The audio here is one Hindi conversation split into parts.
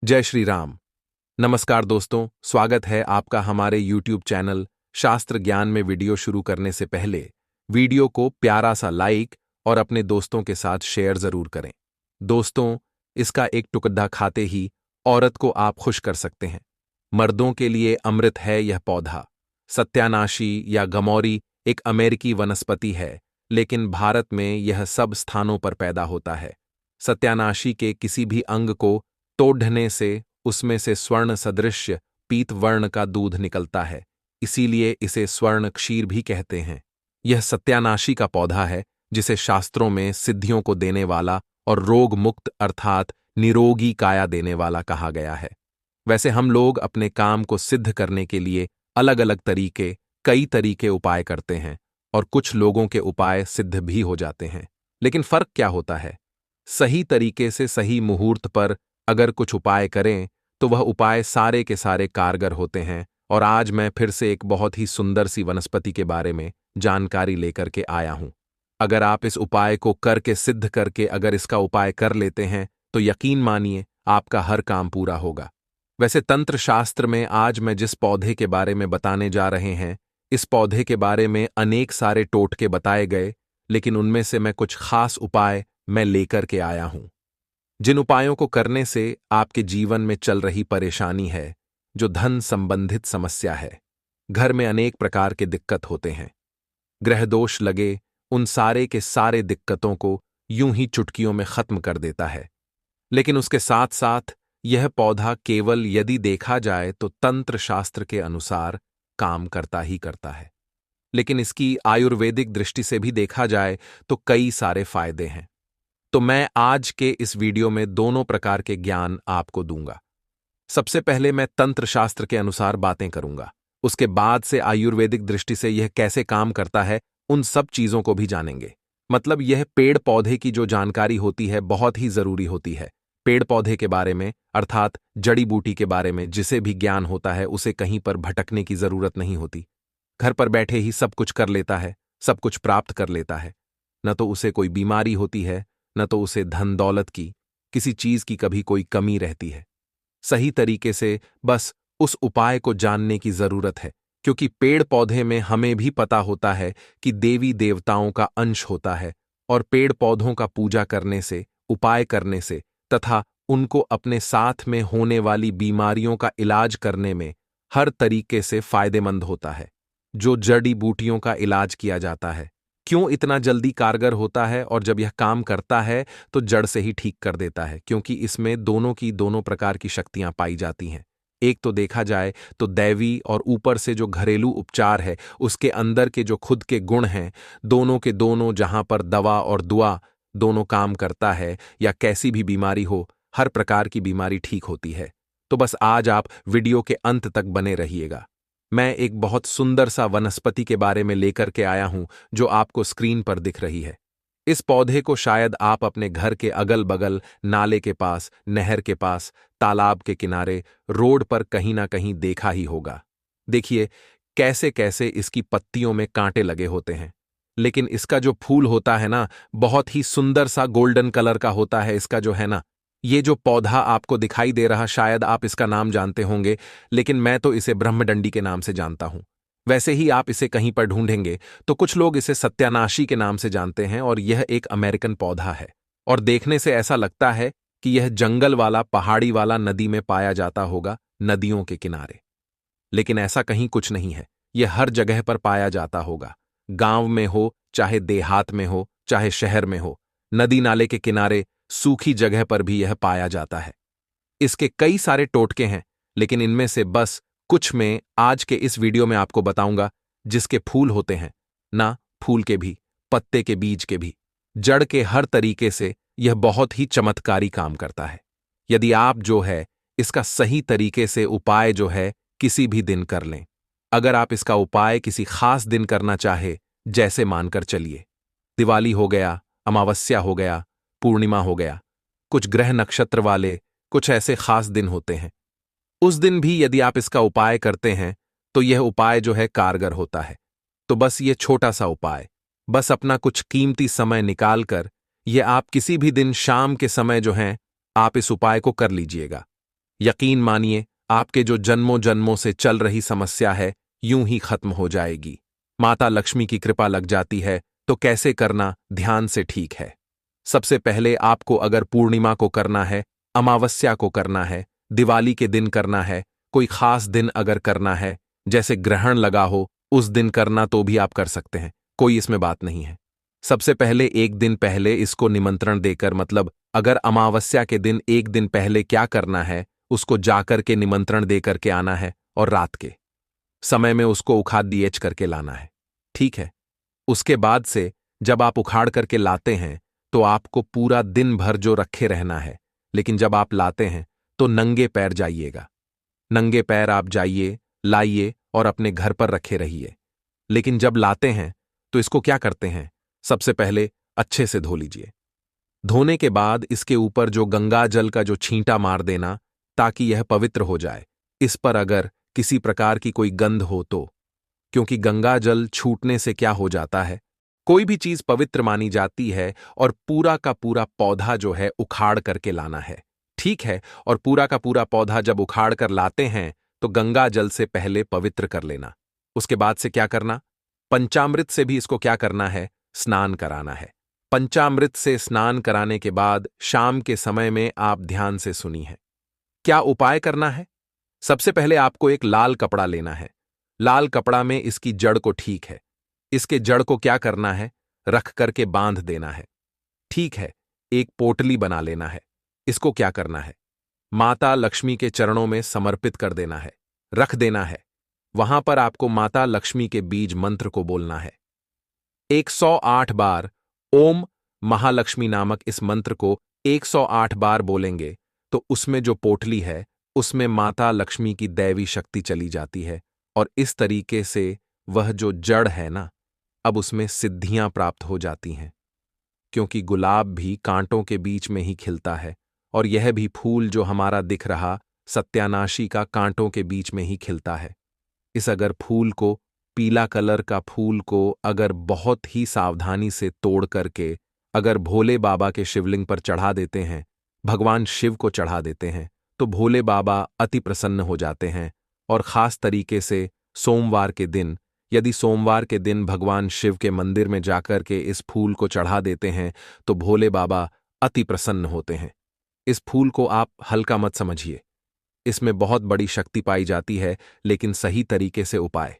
जय श्री राम। नमस्कार दोस्तों, स्वागत है आपका हमारे YouTube चैनल शास्त्र ज्ञान में। वीडियो शुरू करने से पहले वीडियो को प्यारा सा लाइक और अपने दोस्तों के साथ शेयर जरूर करें। दोस्तों, इसका एक टुकड़ा खाते ही औरत को आप खुश कर सकते हैं। मर्दों के लिए अमृत है यह पौधा। सत्यानाशी या गमौरी एक अमेरिकी वनस्पति है, लेकिन भारत में यह सब स्थानों पर पैदा होता है। सत्यानाशी के किसी भी अंग को तोड़ने से उसमें से स्वर्ण सदृश पीत वर्ण का दूध निकलता है, इसीलिए इसे स्वर्ण क्षीर भी कहते हैं। यह सत्यानाशी का पौधा है जिसे शास्त्रों में सिद्धियों को देने वाला और रोग मुक्त अर्थात निरोगी काया देने वाला कहा गया है। वैसे हम लोग अपने काम को सिद्ध करने के लिए अलग अलग कई तरीके उपाय करते हैं और कुछ लोगों के उपाय सिद्ध भी हो जाते हैं। लेकिन फर्क क्या होता है? सही तरीके से सही मुहूर्त पर अगर कुछ उपाय करें तो वह उपाय सारे के सारे कारगर होते हैं। और आज मैं फिर से एक बहुत ही सुंदर सी वनस्पति के बारे में जानकारी लेकर के आया हूं। अगर आप इस उपाय को करके सिद्ध करके अगर इसका उपाय कर लेते हैं तो यकीन मानिए आपका हर काम पूरा होगा। वैसे तंत्र शास्त्र में आज मैं जिस पौधे के बारे में बताने जा रहे हैं, इस पौधे के बारे में अनेक सारे टोटके बताए गए, लेकिन उनमें से मैं कुछ खास उपाय मैं लेकर के आया हूं। जिन उपायों को करने से आपके जीवन में चल रही परेशानी है, जो धन संबंधित समस्या है, घर में अनेक प्रकार के दिक्कत होते हैं, ग्रह दोष लगे, उन सारे के सारे दिक्कतों को यूं ही चुटकियों में खत्म कर देता है। लेकिन उसके साथ साथ यह पौधा केवल यदि देखा जाए तो तंत्र शास्त्र के अनुसार काम करता ही करता है, लेकिन इसकी आयुर्वेदिक दृष्टि से भी देखा जाए तो कई सारे फायदे हैं। तो मैं आज के इस वीडियो में दोनों प्रकार के ज्ञान आपको दूंगा। सबसे पहले मैं तंत्र शास्त्र के अनुसार बातें करूंगा, उसके बाद से आयुर्वेदिक दृष्टि से यह कैसे काम करता है उन सब चीजों को भी जानेंगे। मतलब यह पेड़ पौधे की जो जानकारी होती है बहुत ही जरूरी होती है। पेड़ पौधे के बारे में अर्थात जड़ी बूटी के बारे में जिसे भी ज्ञान होता है उसे कहीं पर भटकने की जरूरत नहीं होती। घर पर बैठे ही सब कुछ कर लेता है, सब कुछ प्राप्त कर लेता है। न तो उसे कोई बीमारी होती है, न तो उसे धन दौलत की किसी चीज की कभी कोई कमी रहती है। सही तरीके से बस उस उपाय को जानने की जरूरत है, क्योंकि पेड़ पौधे में हमें भी पता होता है कि देवी देवताओं का अंश होता है और पेड़ पौधों का पूजा करने से, उपाय करने से तथा उनको अपने साथ में होने वाली बीमारियों का इलाज करने में हर तरीके से फायदेमंद होता है। जो जड़ी बूटियों का इलाज किया जाता है क्यों इतना जल्दी कारगर होता है, और जब यह काम करता है तो जड़ से ही ठीक कर देता है, क्योंकि इसमें दोनों प्रकार की शक्तियां पाई जाती हैं। एक तो देखा जाए तो दैवी और ऊपर से जो घरेलू उपचार है उसके अंदर के जो खुद के गुण हैं, दोनों के दोनों जहां पर दवा और दुआ दोनों काम करता है, या कैसी भी बीमारी हो हर प्रकार की बीमारी ठीक होती है। तो बस आज आप वीडियो के अंत तक बने रहिएगा। मैं एक बहुत सुंदर सा वनस्पति के बारे में लेकर के आया हूं जो आपको स्क्रीन पर दिख रही है। इस पौधे को शायद आप अपने घर के अगल बगल, नाले के पास, नहर के पास, तालाब के किनारे, रोड पर कहीं ना कहीं देखा ही होगा। देखिए कैसे कैसे इसकी पत्तियों में कांटे लगे होते हैं, लेकिन इसका जो फूल होता है ना, बहुत ही सुंदर सा गोल्डन कलर का होता है। इसका जो है ना, ये जो पौधा आपको दिखाई दे रहा, शायद आप इसका नाम जानते होंगे, लेकिन मैं तो इसे ब्रह्मडंडी के नाम से जानता हूं। वैसे ही आप इसे कहीं पर ढूंढेंगे तो कुछ लोग इसे सत्यानाशी के नाम से जानते हैं, और यह एक अमेरिकन पौधा है। और देखने से ऐसा लगता है कि यह जंगल वाला, पहाड़ी वाला नदी में पाया जाता होगा, नदियों के किनारे। लेकिन ऐसा कहीं कुछ नहीं है, यह हर जगह पर पाया जाता होगा। गांव में हो, चाहे देहात में हो, चाहे शहर में हो, नदी नाले के किनारे, सूखी जगह पर भी यह पाया जाता है। इसके कई सारे टोटके हैं, लेकिन इनमें से बस कुछ में आज के इस वीडियो में आपको बताऊंगा। जिसके फूल होते हैं ना, फूल के भी, पत्ते के बीज के भी, जड़ के हर तरीके से यह बहुत ही चमत्कारी काम करता है। यदि आप जो है इसका सही तरीके से उपाय जो है किसी भी दिन कर लें। अगर आप इसका उपाय किसी खास दिन करना चाहे, जैसे मानकर चलिए दिवाली हो गया, अमावस्या हो गया, पूर्णिमा हो गया, कुछ ग्रह नक्षत्र वाले कुछ ऐसे खास दिन होते हैं, उस दिन भी यदि आप इसका उपाय करते हैं तो यह उपाय जो है कारगर होता है। तो बस ये छोटा सा उपाय, बस अपना कुछ कीमती समय निकालकर यह आप किसी भी दिन शाम के समय जो है आप इस उपाय को कर लीजिएगा। यकीन मानिए, आपके जो जन्मों जन्मों से चल रही समस्या है यूं ही खत्म हो जाएगी। माता लक्ष्मी की कृपा लग जाती है तो कैसे करना ध्यान से ठीक है। सबसे पहले आपको अगर पूर्णिमा को करना है, अमावस्या को करना है, दिवाली के दिन करना है, कोई खास दिन अगर करना है, जैसे ग्रहण लगा हो उस दिन करना तो भी आप कर सकते हैं, कोई इसमें बात नहीं है। सबसे पहले एक दिन पहले इसको निमंत्रण देकर, मतलब अगर अमावस्या के दिन एक दिन पहले क्या करना है, उसको जाकर के निमंत्रण देकर के आना है और रात के समय में उसको उखाड़ दिएच करके लाना है। ठीक है। उसके बाद से जब आप उखाड़ करके लाते हैं तो आपको पूरा दिन भर जो रखे रहना है, लेकिन जब आप लाते हैं तो नंगे पैर जाइएगा। नंगे पैर आप जाइए, लाइए और अपने घर पर रखे रहिए। लेकिन जब लाते हैं तो इसको क्या करते हैं, सबसे पहले अच्छे से धो लीजिए। धोने के बाद इसके ऊपर जो गंगा जल का जो छींटा मार देना ताकि यह पवित्र हो जाए। इस पर अगर किसी प्रकार की कोई गंध हो तो, क्योंकि गंगा जल छूटने से क्या हो जाता है, कोई भी चीज पवित्र मानी जाती है और पूरा का पूरा पौधा जो है उखाड़ करके लाना है। ठीक है। और पूरा का पूरा पौधा जब उखाड़ कर लाते हैं तो गंगा जल से पहले पवित्र कर लेना। उसके बाद से क्या करना, पंचामृत से भी इसको क्या करना है, स्नान कराना है। पंचामृत से स्नान कराने के बाद शाम के समय में आप ध्यान से सुनिए क्या उपाय करना है। सबसे पहले आपको एक लाल कपड़ा लेना है। लाल कपड़ा में इसकी जड़ को, ठीक है, इसके जड़ को क्या करना है, रख करके बांध देना है। ठीक है। एक पोटली बना लेना है। इसको क्या करना है, माता लक्ष्मी के चरणों में समर्पित कर देना है, रख देना है। वहां पर आपको माता लक्ष्मी के बीज मंत्र को बोलना है 108 बार। ओम महालक्ष्मी नामक इस मंत्र को 108 बार बोलेंगे तो उसमें जो पोटली है उसमें माता लक्ष्मी की दैवी शक्ति चली जाती है और इस तरीके से वह जो जड़ है ना, अब उसमें सिद्धियां प्राप्त हो जाती हैं। क्योंकि गुलाब भी कांटों के बीच में ही खिलता है और यह भी फूल जो हमारा दिख रहा सत्यानाशी का कांटों के बीच में ही खिलता है। इस अगर फूल को, पीला कलर का फूल को अगर बहुत ही सावधानी से तोड़ करके अगर भोले बाबा के शिवलिंग पर चढ़ा देते हैं, भगवान शिव को चढ़ा देते हैं, तो भोले बाबा अति प्रसन्न हो जाते हैं। और खास तरीके से सोमवार के दिन, यदि सोमवार के दिन भगवान शिव के मंदिर में जाकर के इस फूल को चढ़ा देते हैं तो भोले बाबा अति प्रसन्न होते हैं। इस फूल को आप हल्का मत समझिए, इसमें बहुत बड़ी शक्ति पाई जाती है, लेकिन सही तरीके से उपाय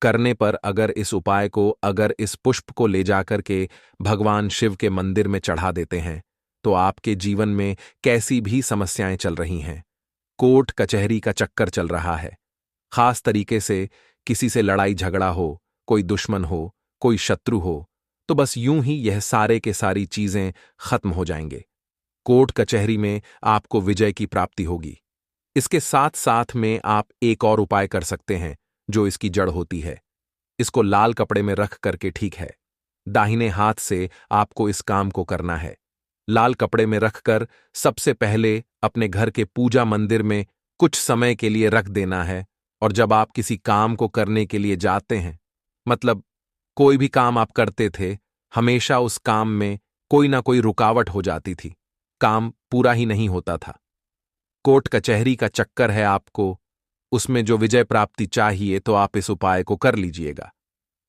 करने पर अगर इस उपाय को, अगर इस पुष्प को ले जाकर के भगवान शिव के मंदिर में चढ़ा देते हैं तो आपके जीवन में कैसी भी समस्याएं चल रही हैं, कोर्ट कचहरी का चक्कर चल रहा है, खास तरीके से किसी से लड़ाई झगड़ा हो, कोई दुश्मन हो, कोई शत्रु हो, तो बस यूं ही यह सारे के सारी चीजें खत्म हो जाएंगे। कोर्ट कचहरी में आपको विजय की प्राप्ति होगी। इसके साथ साथ में आप एक और उपाय कर सकते हैं जो इसकी जड़ होती है। इसको लाल कपड़े में रख करके, ठीक है, दाहिने हाथ से आपको इस काम को करना है। लाल कपड़े में रखकर सबसे पहले अपने घर के पूजा मंदिर में कुछ समय के लिए रख देना है। और जब आप किसी काम को करने के लिए जाते हैं, मतलब कोई भी काम आप करते थे, हमेशा उस काम में कोई ना कोई रुकावट हो जाती थी, काम पूरा ही नहीं होता था। कोर्ट कचहरी का चक्कर है आपको, उसमें जो विजय प्राप्ति चाहिए तो आप इस उपाय को कर लीजिएगा।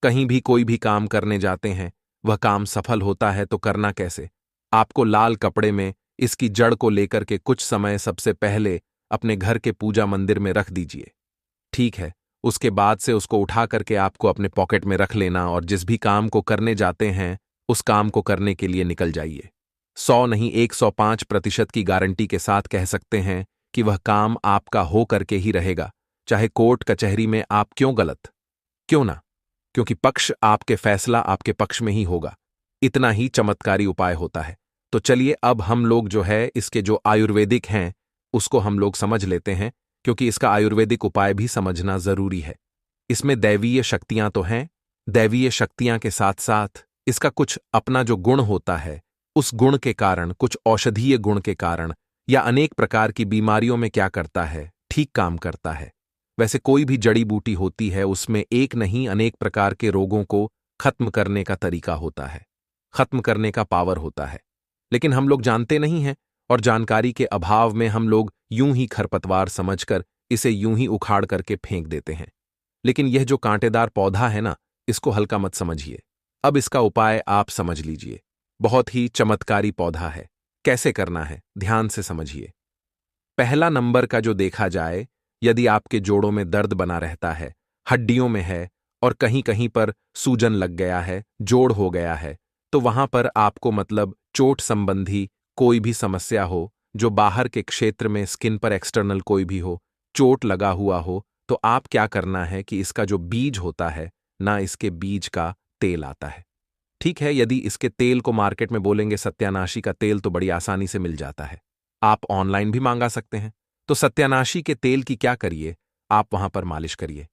कहीं भी कोई भी काम करने जाते हैं, वह काम सफल होता है तो करना कैसे, आपको लाल कपड़े में इसकी जड़ को लेकर के कुछ समय सबसे पहले अपने घर के पूजा मंदिर में रख दीजिए। ठीक है। उसके बाद से उसको उठा करके आपको अपने पॉकेट में रख लेना और जिस भी काम को करने जाते हैं उस काम को करने के लिए निकल जाइए। 100 नहीं 105% की गारंटी के साथ कह सकते हैं कि वह काम आपका हो करके ही रहेगा, चाहे कोर्ट कचहरी में आप क्यों गलत क्यों ना, क्योंकि पक्ष आपके फैसला आपके पक्ष में ही होगा। इतना ही चमत्कारी उपाय होता है। तो चलिए अब हम लोग जो है इसके जो आयुर्वेदिक हैं उसको हम लोग समझ लेते हैं, क्योंकि इसका आयुर्वेदिक उपाय भी समझना जरूरी है। इसमें दैवीय शक्तियां तो हैं, दैवीय शक्तियां के साथ साथ इसका कुछ अपना जो गुण होता है, उस गुण के कारण, कुछ औषधीय गुण के कारण या अनेक प्रकार की बीमारियों में क्या करता है, ठीक काम करता है। वैसे कोई भी जड़ी बूटी होती है उसमें एक नहीं अनेक प्रकार के रोगों को खत्म करने का तरीका होता है, खत्म करने का पावर होता है, लेकिन हम लोग जानते नहीं हैं और जानकारी के अभाव में हम लोग यूं ही खरपतवार समझकर इसे यूं ही उखाड़ करके फेंक देते हैं। लेकिन यह जो कांटेदार पौधा है ना, इसको हल्का मत समझिए। अब इसका उपाय आप समझ लीजिए। बहुत ही चमत्कारी पौधा है। कैसे करना है, ध्यान से समझिए। पहला नंबर का जो देखा जाए, यदि आपके जोड़ों में दर्द बना रहता है, हड्डियों में है और कहीं कहीं पर सूजन लग गया है, जोड़ हो गया है, तो वहां पर आपको मतलब चोट संबंधी कोई भी समस्या हो, जो बाहर के क्षेत्र में स्किन पर एक्सटर्नल कोई भी हो, चोट लगा हुआ हो, तो आप क्या करना है कि इसका जो बीज होता है ना, इसके बीज का तेल आता है। ठीक है, यदि इसके तेल को मार्केट में बोलेंगे सत्यानाशी का तेल, तो बड़ी आसानी से मिल जाता है। आप ऑनलाइन भी मांगा सकते हैं। तो सत्यानाशी के तेल की क्या करिए, आप वहां पर मालिश करिए।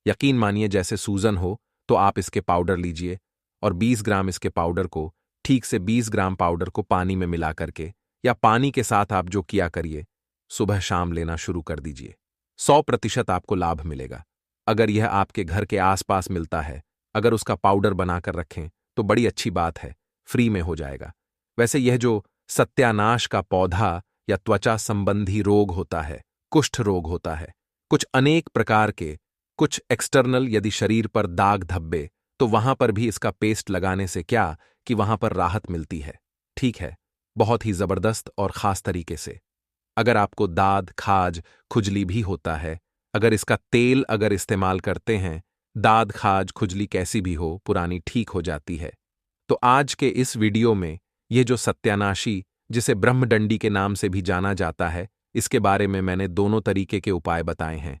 यकीन मानिए, जैसे सूजन हो तो आप इसके पाउडर लीजिए और 20 ग्राम इसके पाउडर को, ठीक से 20 ग्राम पाउडर को पानी में मिला करके या पानी के साथ आप जो किया करिए, सुबह शाम लेना शुरू कर दीजिए। 100% आपको लाभ मिलेगा। अगर यह आपके घर के आसपास मिलता है, अगर उसका पाउडर बनाकर रखें तो बड़ी अच्छी बात है, फ्री में हो जाएगा। वैसे यह जो सत्यानाश का पौधा या त्वचा संबंधी रोग होता है, कुष्ठ रोग होता है, कुछ अनेक प्रकार के, कुछ एक्सटर्नल यदि शरीर पर दाग धब्बे, तो वहां पर भी इसका पेस्ट लगाने से क्या कि वहां पर राहत मिलती है। ठीक है, बहुत ही जबरदस्त और खास तरीके से। अगर आपको दाद, खाज, खुजली भी होता है, अगर इसका तेल अगर इस्तेमाल करते हैं, दाद, खाज, खुजली कैसी भी हो, पुरानी ठीक हो जाती है। तो आज के इस वीडियो में ये जो सत्यानाशी, जिसे ब्रह्मडंडी के नाम से भी जाना जाता है, इसके बारे में मैंने दोनों तरीके के उपाय बताए हैं।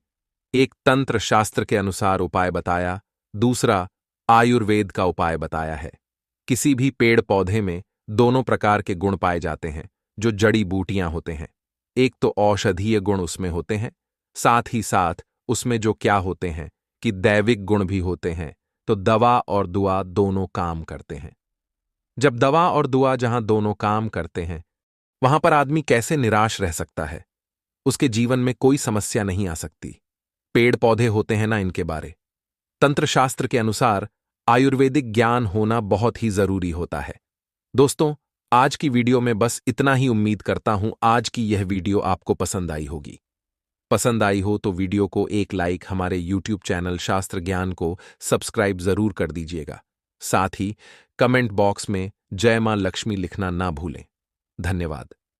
एक तंत्र शास्त्र के अनुसार उपाय बताया, दूसरा आयुर्वेद का उपाय बताया है। किसी भी पेड़ पौधे में दोनों प्रकार के गुण पाए जाते हैं, जो जड़ी बूटियां होते हैं। एक तो औषधीय गुण उसमें होते हैं, साथ ही साथ उसमें जो क्या होते हैं कि दैविक गुण भी होते हैं। तो दवा और दुआ दोनों काम करते हैं। जब दवा और दुआ जहां दोनों काम करते हैं, वहां पर आदमी कैसे निराश रह सकता है? उसके जीवन में कोई समस्या नहीं आ सकती। पेड़ पौधे होते हैं ना, इनके बारे तंत्रशास्त्र के अनुसार आयुर्वेदिक ज्ञान होना बहुत ही जरूरी होता है। दोस्तों, आज की वीडियो में बस इतना ही। उम्मीद करता हूं आज की यह वीडियो आपको पसंद आई होगी। पसंद आई हो तो वीडियो को एक लाइक, हमारे YouTube चैनल शास्त्र ज्ञान को सब्सक्राइब जरूर कर दीजिएगा। साथ ही कमेंट बॉक्स में जय मां लक्ष्मी लिखना ना भूलें। धन्यवाद।